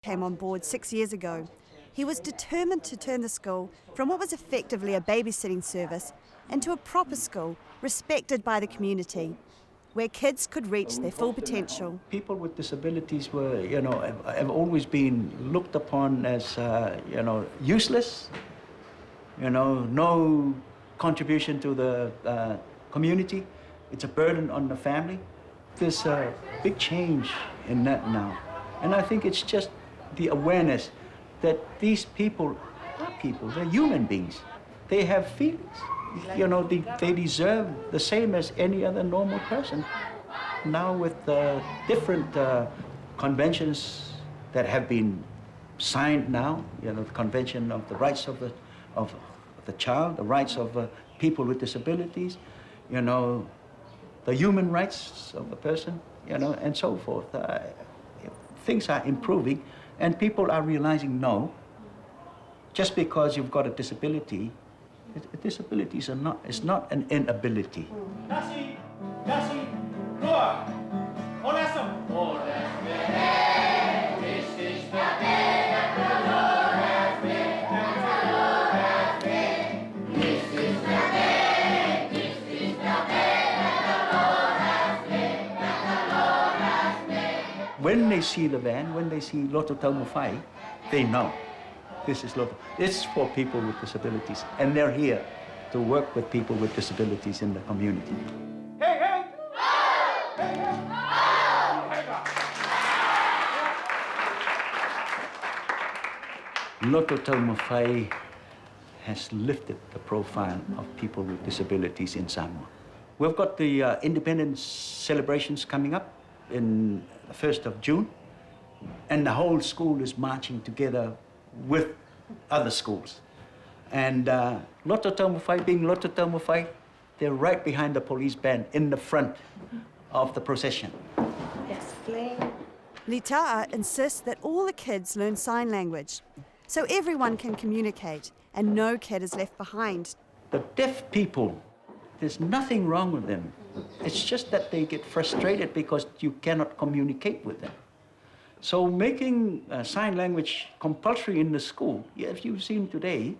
came on board 6 years ago. He was determined to turn the school from what was effectively a babysitting service into a proper school respected by the community, where kids could reach their full potential. People with disabilities were, have always been looked upon as, useless, no contribution to the community. It's a burden on the family. There's a big change in that now. And I think it's just the awareness that these people are people, they're human beings. They have feelings. They deserve the same as any other normal person. Now with different conventions that have been signed now, the Convention of the Rights of the Child, the rights of people with disabilities, the human rights of the person, and so forth. Things are improving, and people are realizing, no, just because you've got a disability, disabilities it's not an inability. When they see the van, when they see Loto Taumawhai, they know this is Loto. It's for people with disabilities, and they're here to work with people with disabilities in the community. Hey, hey! Hey, hey! Loto Taumawhai has lifted the profile of people with disabilities in Samoa. We've got the independence celebrations coming up in the 1st of June, and the whole school is marching together with other schools. And Loto Taumawhai, being Loto Taumawhai, they're right behind the police band in the front of the procession. Yes, fling. Lita'a insists that all the kids learn sign language, so everyone can communicate and no kid is left behind. The deaf people, there's nothing wrong with them. It's just that they get frustrated because you cannot communicate with them. So making sign language compulsory in the school, as you've seen today,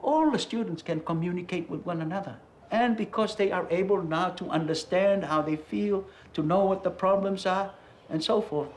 all the students can communicate with one another. And because they are able now to understand how they feel, to know what the problems are, and so forth.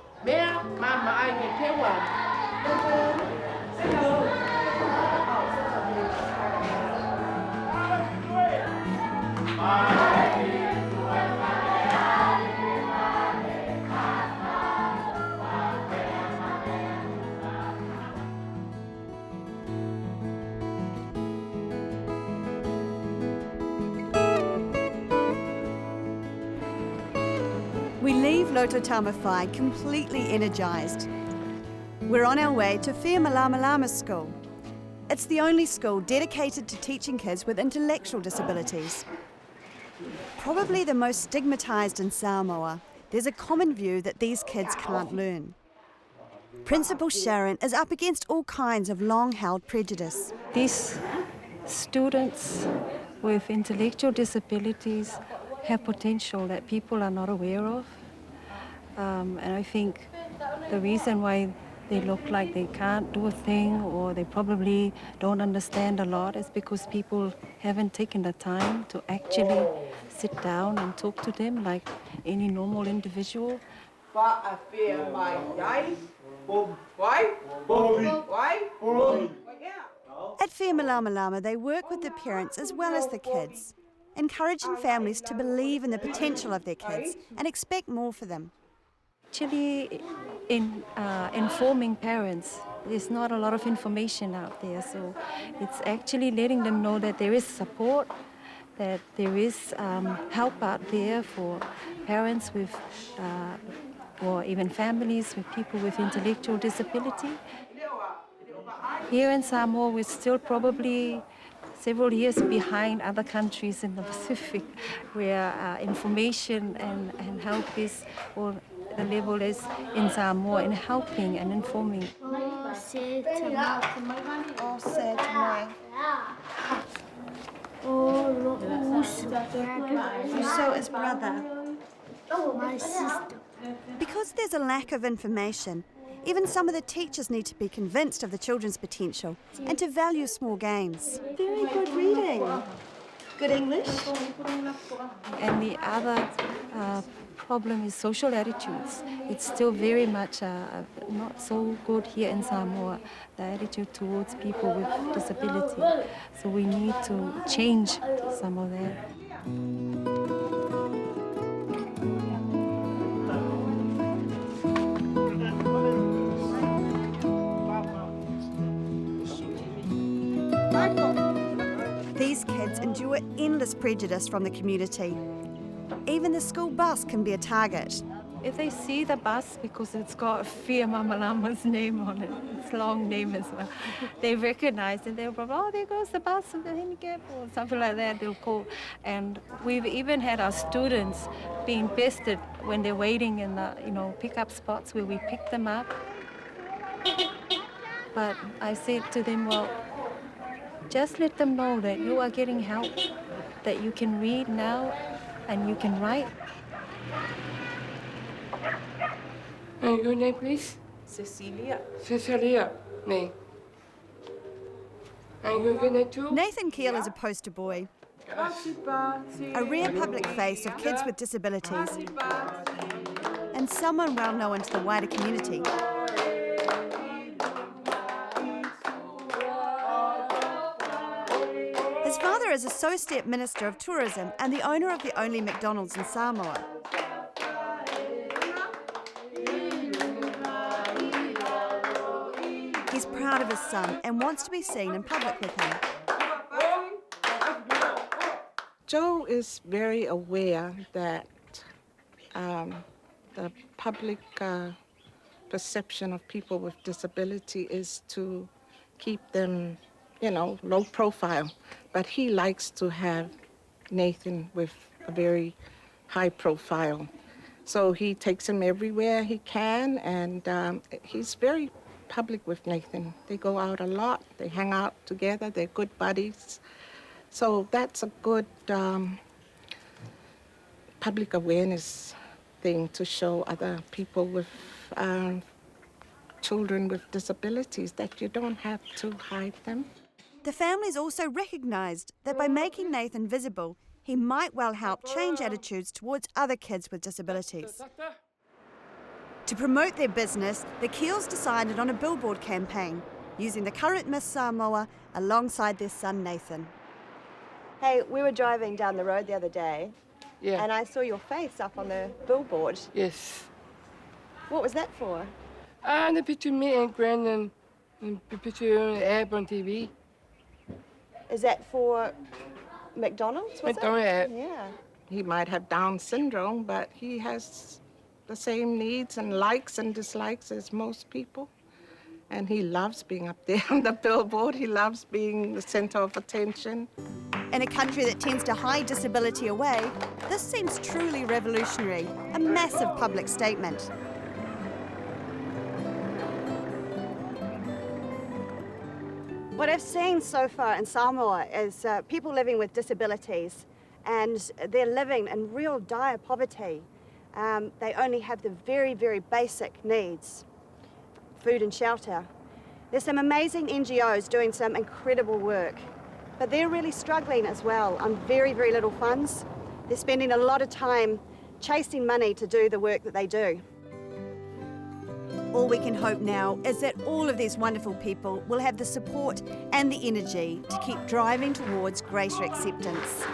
We leave Loto Taumawhai completely energised. We're on our way to Malama School. It's the only school dedicated to teaching kids with intellectual disabilities. Probably the most stigmatised in Samoa, there's a common view that these kids can't learn. Principal Sharon is up against all kinds of long-held prejudice. These students with intellectual disabilities have potential that people are not aware of. And I think the reason why they look like they can't do a thing or they probably don't understand a lot is because people haven't taken the time to actually sit down and talk to them like any normal individual. At Malama, they work with the parents as well as the kids, encouraging families to believe in the potential of their kids and expect more for them. Actually, in informing parents, there's not a lot of information out there, so it's actually letting them know that there is support, that there is help out there for parents with, or even families with people with intellectual disability. Here in Samoa, we're still probably several years behind other countries in the Pacific, where information and help is, or the level is in Samoa in helping and informing. So is brother. Oh, my sister. Because there's a lack of information, Even some of the teachers need to be convinced of the children's potential and to value small games. Very good reading. Good English. And the other problem is social attitudes. It's still very much not so good here in Samoa, the attitude towards people with disability. So we need to change some of that. These kids endure endless prejudice from the community. Even the school bus can be a target. If they see the bus, because it's got Fia Mamalama's name on it, it's a long name as well, they recognize it. They'll go, oh, there goes the bus of the handicap, or something like that, they'll call. And we've even had our students being pestered when they're waiting in the, pick-up spots where we pick them up. But I said to them, well, just let them know that you are getting help, that you can read now and you can write. And your name, please? Cecilia. Cecilia. Name. And your name too? Nathan Keel is a poster boy, a rare public face of kids with disabilities, and someone well known to the wider community. His father is Associate Minister of Tourism and the owner of the only McDonald's in Samoa. He's proud of his son and wants to be seen in public with him. Joe is very aware that the public perception of people with disability is to keep them, low profile. But he likes to have Nathan with a very high profile. So he takes him everywhere he can, and he's very public with Nathan. They go out a lot, they hang out together, they're good buddies. So that's a good public awareness thing to show other people with children with disabilities that you don't have to hide them. The family's also recognised that by making Nathan visible, he might well help change attitudes towards other kids with disabilities. To promote their business, the Keels decided on a Billboard campaign, using the current Miss Samoa alongside their son Nathan. Hey, we were driving down the road the other day, Yeah. and I saw your face up on the billboard. Yes. What was that for? And the picture me and Gwen and the picture Ab on TV. Is that for McDonald's, was McDonald's ad. it? Yeah. He might have Down syndrome, but he has the same needs and likes and dislikes as most people. And he loves being up there on the billboard. He loves being the center of attention. In a country that tends to hide disability away, this seems truly revolutionary, a massive public statement. What I've seen so far in Samoa is people living with disabilities, and they're living in real dire poverty. They only have the very, very basic needs, food and shelter. There's some amazing NGOs doing some incredible work, but they're really struggling as well on very, very little funds. They're spending a lot of time chasing money to do the work that they do. All we can hope now is that all of these wonderful people will have the support and the energy to keep driving towards greater acceptance.